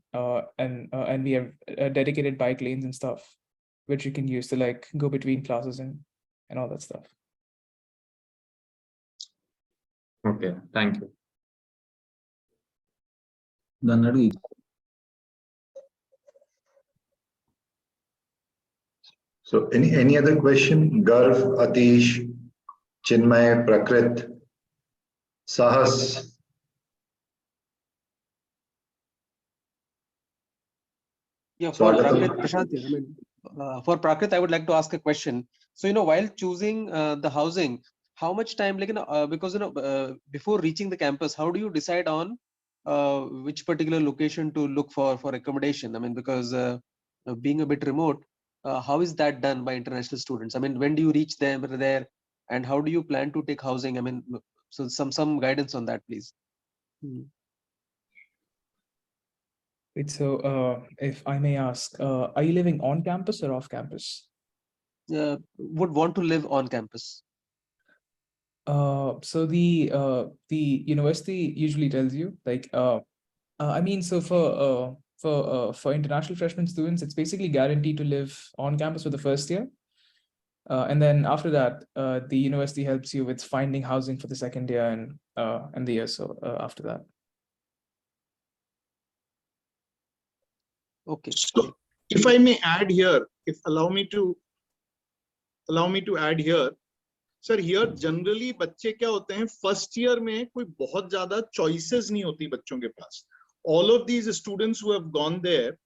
we have dedicated bike lanes and stuff, which you can use to like go between classes and all that stuff. Okay, thank you. So any other question? Garv, Atish, Chinmay, Prakrit, Sahas. Yeah, for Swagatam. Prakrit, Prashant, I mean, for Prakrit, I would like to ask a question. So, while choosing the housing, how much time, like, because, before reaching the campus, how do you decide on which particular location to look for accommodation? I mean, because being a bit remote, how is that done by international students? I mean, when do you reach them there, and how do you plan to take housing? I mean, so some guidance on that, please. Wait, so if I may ask, are you living on campus or off campus? Would want to live on campus. So the university usually tells you, like, I mean, so for international freshman students, it's basically guaranteed to live on campus for the first year. And then after that, the university helps you with finding housing for the second year and the year so after that. Okay. So if I may add here, if allow me to add here, sir, here generally बच्चे क्या होते हैं, first year में कोई बहुत ज़्यादा choices नहीं होती बच्चों के पास. All of these students who have gone there,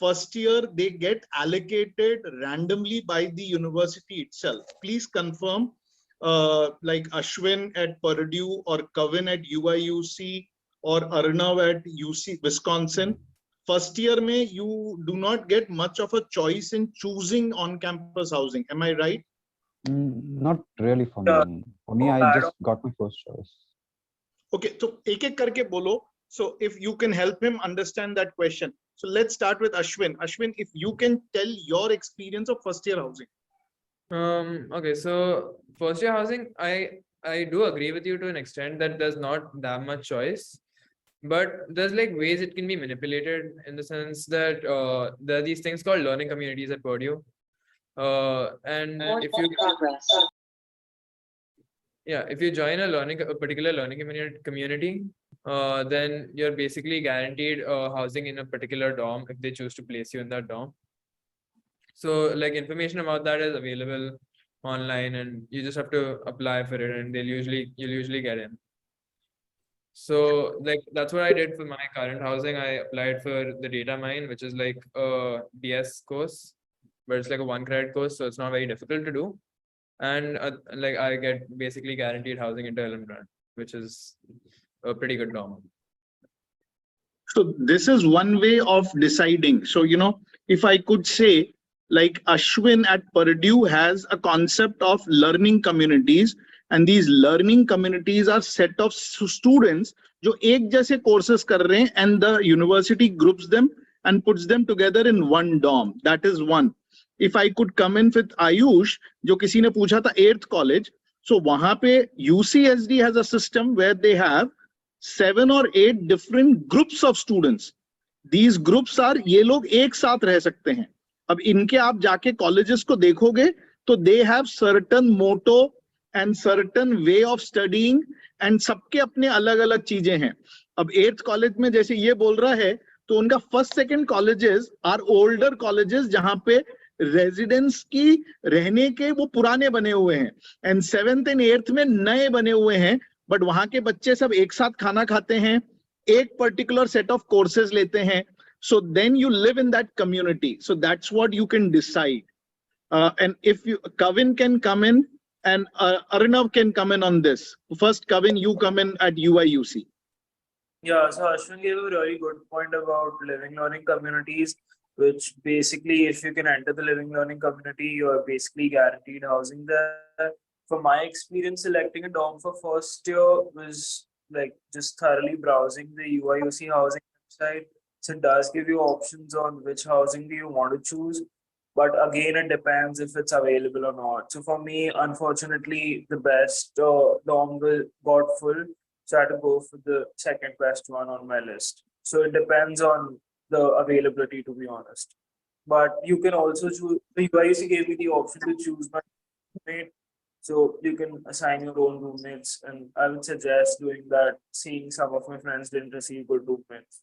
first year they get allocated randomly by the university itself. Please confirm, like Ashwin at Purdue or Kavin at UIUC or Arnav at UC Wisconsin. First year mein you do not get much of a choice in choosing on-campus housing. Am I right? Not really for me. For me, I just got my first choice. Okay, so ek karke bolo. So if you can help him understand that question. So let's start with Ashwin. Ashwin, if you can tell your experience of first year housing. Okay, so first year housing, I do agree with you to an extent that there's not that much choice. But there's like ways it can be manipulated, in the sense that there are these things called learning communities at Purdue. And if you join a particular learning community, then you're basically guaranteed housing in a particular dorm if they choose to place you in that dorm. So like information about that is available online, and you just have to apply for it, and you'll usually get in. So like that's what I did for my current housing. I applied for the data mine, which is like a DS course, but it's like a 1 credit course, so it's not very difficult to do. And like I get basically guaranteed housing into Elmgrant, which is a pretty good dorm. So this is one way of deciding. So, you know, if I could say, like Ashwin at Purdue has a concept of learning communities, and these learning communities are set of students जो एक जैसे courses कर रहे हैं, and the university groups them and puts them together in one dorm. That is one. If I could come in with Ayush, जो किसी ने पूछा था 8th college, so वहां पे UCSD has a system where they have 7 or 8 different groups of students. These groups are ये लोग एक साथ रह सकते हैं. अब इनके आप जाके colleges को देखोगे तो they have certain motto and certain way of studying, and सबके अपने अलग अलग चीजें हैं. अब 8th college में जैसे ये बोल रहा है तो उनका first second colleges are older colleges जहां पे residents की रहने के वो पुराने बने हुए हैं, and 7th and 8th में नए बने हुए हैं, but वहां के बच्चे सब एक साथ खाना खाते हैं, एक particular set of courses लेते हैं. So then you live in that community. So that's what you can decide. And if you, Kavin can come in, and Arnav can come in on this. First, Kavin, you come in at UIUC. Yeah, so Ashwin gave a really good point about living learning communities, which basically, if you can enter the living learning community, you're basically guaranteed housing there. From my experience, selecting a dorm for first year was like just thoroughly browsing the UIUC housing website. So it does give you options on which housing do you want to choose. But again, it depends if it's available or not. So for me, unfortunately, the best dorm got full. So I had to go for the second best one on my list. So it depends on the availability, to be honest. But you can also choose, the UIUC gave me the option to choose my roommate. So you can assign your own roommates. And I would suggest doing that, seeing some of my friends didn't receive good roommates.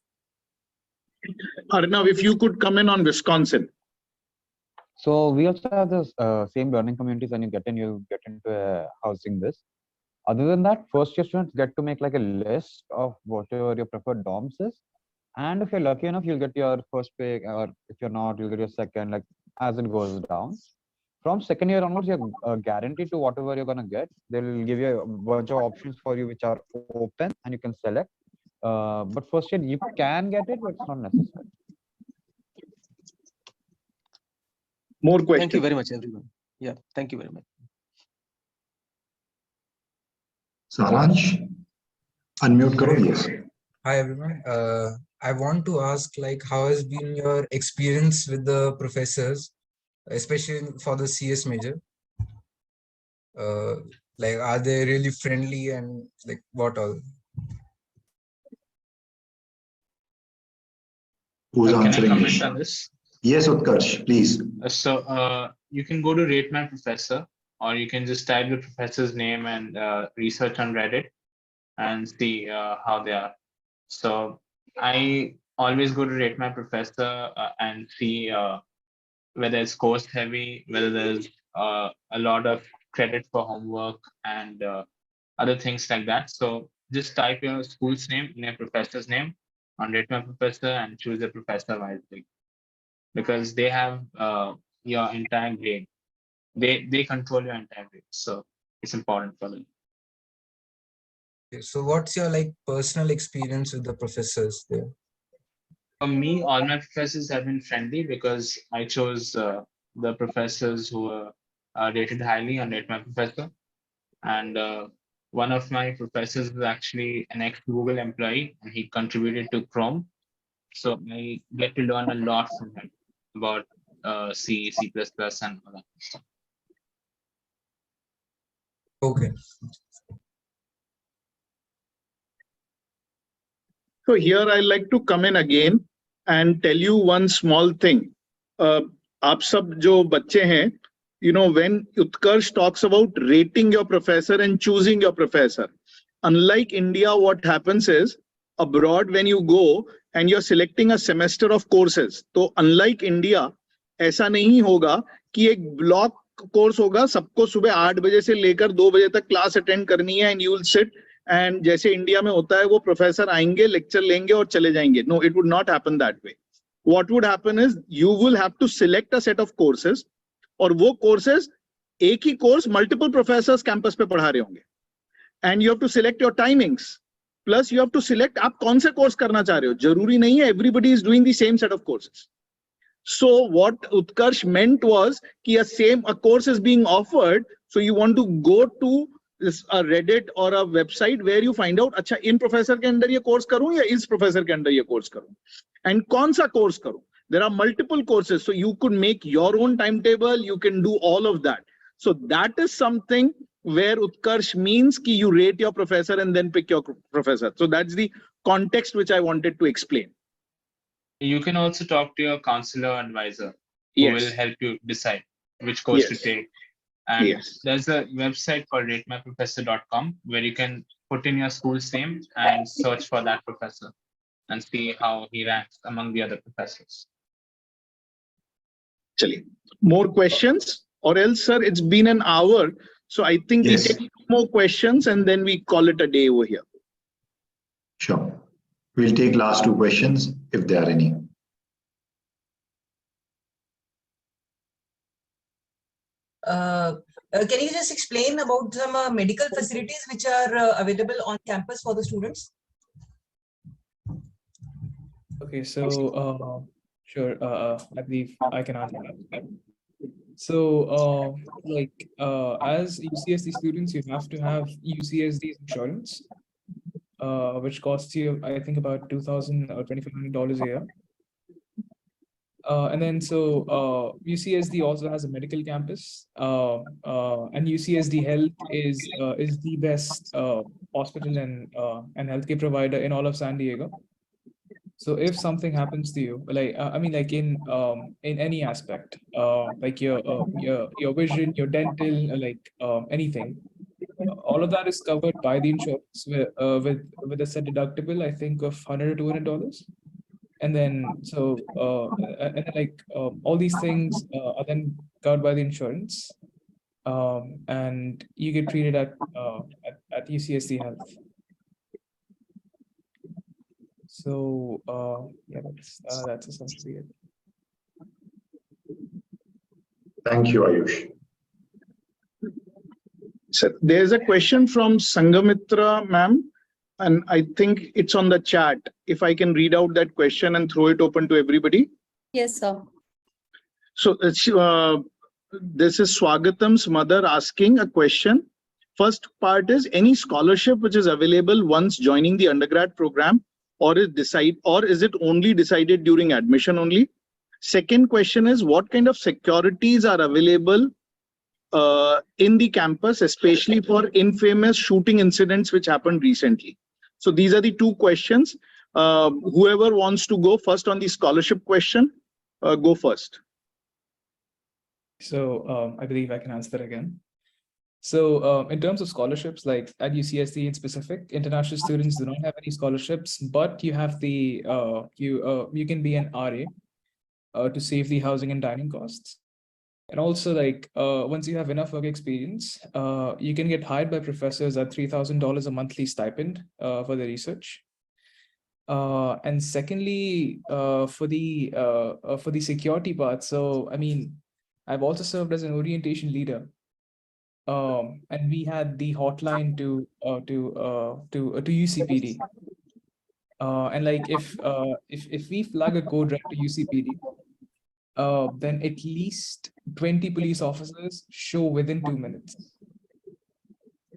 Arnav, if you could come in on Wisconsin. So we also have this same learning communities, and you get into housing this. Other than that, first year students get to make like a list of whatever your preferred dorms is, and if you're lucky enough, you'll get your first pick, or if you're not, you'll get your second, like as it goes down. From second year onwards, you're guaranteed to whatever you're gonna get. They'll give you a bunch of options for you which are open, and you can select. But first year you can get it, but it's not necessary. More questions. Thank you very much, everyone. Yeah, thank you very much. Saransh, unmute karo, yes. Hi everyone. I want to ask, like, how has been your experience with the professors, especially for the CS major? Like, are they really friendly, and like what all? Who's Can I answering comment this? on this? Yes, Utkarsh, please. So you can go to Rate My Professor, or you can just type the professor's name and research on Reddit and see how they are. So I always go to Rate My Professor and see whether it's course heavy, whether there's a lot of credit for homework and other things like that. So just type your school's name in your professor's name on Rate My Professor and choose a professor wisely, because they have your entire grade. They control your entire grade, so it's important for them. So what's your like personal experience with the professors there? For me, all my professors have been friendly because I chose the professors who were rated highly on Rate My Professor. And one of my professors was actually an ex-Google employee, and he contributed to Chrome. So I get to learn a lot from him about C, C++, and all that stuff. Okay. So here I like to come in again and tell you one small thing. आप सब जो बच्चे हैं when Utkarsh talks about rating your professor and choosing your professor, unlike India, what happens is abroad when you go and you're selecting a semester of courses, तो unlike India, ऐसा नहीं होगा कि एक ब्लॉक कोर्स होगा, सबको सुबह 8 बजे से लेकर 2 बजे तक क्लास अटेंड करनी है and you will sit and जैसे इंडिया में होता है वो प्रोफेसर आएंगे लेक्चर लेंगे और चले जाएंगे. No, it would not happen that way. What would happen is you will have to select a set of courses और वो कोर्सेज एक ही कोर्स मल्टीपल प्रोफेसर्स कैंपस पे पढ़ा रहे होंगे and you have to select your timings plus you have to select आप कौन से कोर्स करना चाह रहे हो. जरूरी नहीं है everybody is doing the same set of courses. So what Utkarsh meant was कि a course is being offered, so you want to go to a Reddit or a website where you find out अच्छा इन professor के अंदर ये course करूं या इस professor के अंदर ये कोर्स करूं and कौन सा कोर्स करूं. There are multiple courses, so you could make your own timetable, you can do all of that. So that is something where Utkarsh means कि you rate your professor and then pick your professor. So that's the context which I wanted to explain. You can also talk to your counselor advisor who Yes. will help you decide which course to Yes. take. And Yes. there's a website called ratemyprofessor.com where you can put in your school's name and search for that professor and see how he ranks among the other professors. Chaliye. More questions or else, sir, it's been an hour. So I think Yes. we take 2 more questions and then we call it a day over here. Sure. We'll take last 2 questions if there are any. Can you just explain about some medical facilities which are available on campus for the students? Okay, so sure, I believe I can answer that. So as UCSD students, you have to have UCSD insurance, which costs you, I think, about $2,000 or $2,500 a year. And then so UCSD also has a medical campus, and UCSD Health is the best hospital and healthcare provider in all of San Diego. So if something happens to you, like like in any aspect, like your vision, your dental, anything, all of that is covered by the insurance with a set deductible, I think, of $100 to $200. And then so all these things are then covered by the insurance, and you get treated at UCSD Health. So yeah, that's essentially it. Thank you, Ayush. So there's a question from Sangamitra ma'am, and I think it's on the chat. If I can read out that question and throw it open to everybody. Yes, sir. So this is Swagatam's mother asking a question. First part is any scholarship which is available once joining the undergrad program, or is it only decided during admission only? Second question is what kind of securities are available in the campus, especially for infamous shooting incidents which happened recently? So these are the 2 questions. Whoever wants to go first on the scholarship question, go first. So I believe I can answer that again. So in terms of scholarships, like at UCSD in specific, international students do not have any scholarships, but you have the you can be an RA to save the housing and dining costs. And also, like once you have enough work experience, you can get hired by professors at $3,000 a monthly stipend for the research. And secondly, for the security part, so I mean, I've also served as an orientation leader. And we had the hotline to UCPD, and like if we flag a code red to UCPD, then at least 20 police officers show within 2 minutes.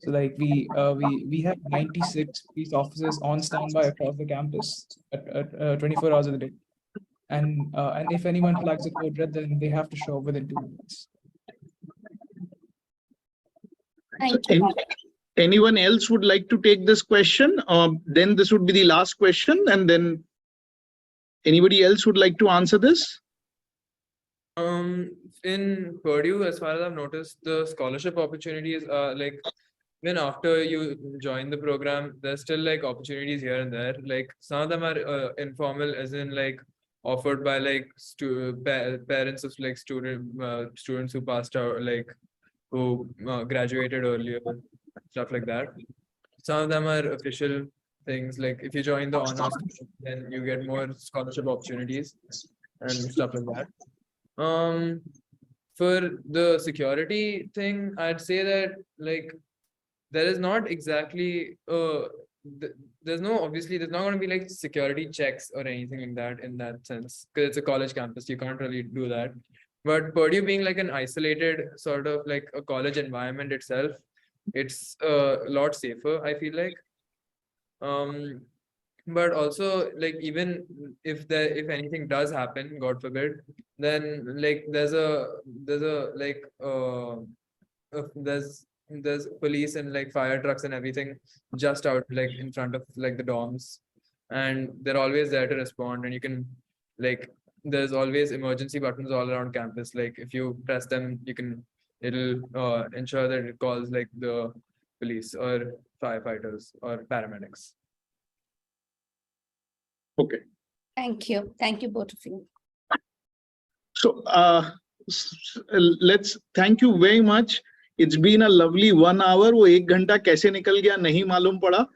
So like we have 96 police officers on standby across the campus at 24 hours of the day, and if anyone flags a code red, then they have to show within 2 minutes. Anyone else would like to take this question? Then this would be the last question, and then anybody else would like to answer this? in Purdue, as far as I've noticed, the scholarship opportunities are like, even after you join the program, there's still like opportunities here and there. Like some of them are informal, as in like offered by like parents of like students who passed out, like who graduated earlier, stuff like that. Some of them are official things, like if you join the honors, then you get more scholarship opportunities and stuff like that. For the security thing, I'd say that like there is not exactly there's not going to be like security checks or anything like that in that sense, because it's a college campus, you can't really do that. But Purdue being like an isolated sort of like a college environment itself, it's a lot safer, I feel like. But also like even if anything does happen, God forbid, then like there's police and like fire trucks and everything just out like in front of like the dorms, and they're always there to respond, and you can like there's always emergency buttons all around campus. Like if you press them, it'll ensure that it calls like the police or firefighters or paramedics. Okay. Thank you both of you. So let's thank you very much. It's been a lovely 1 hour. वो 1 घंटा कैसे निकल गया नहीं मालूम पड़ा.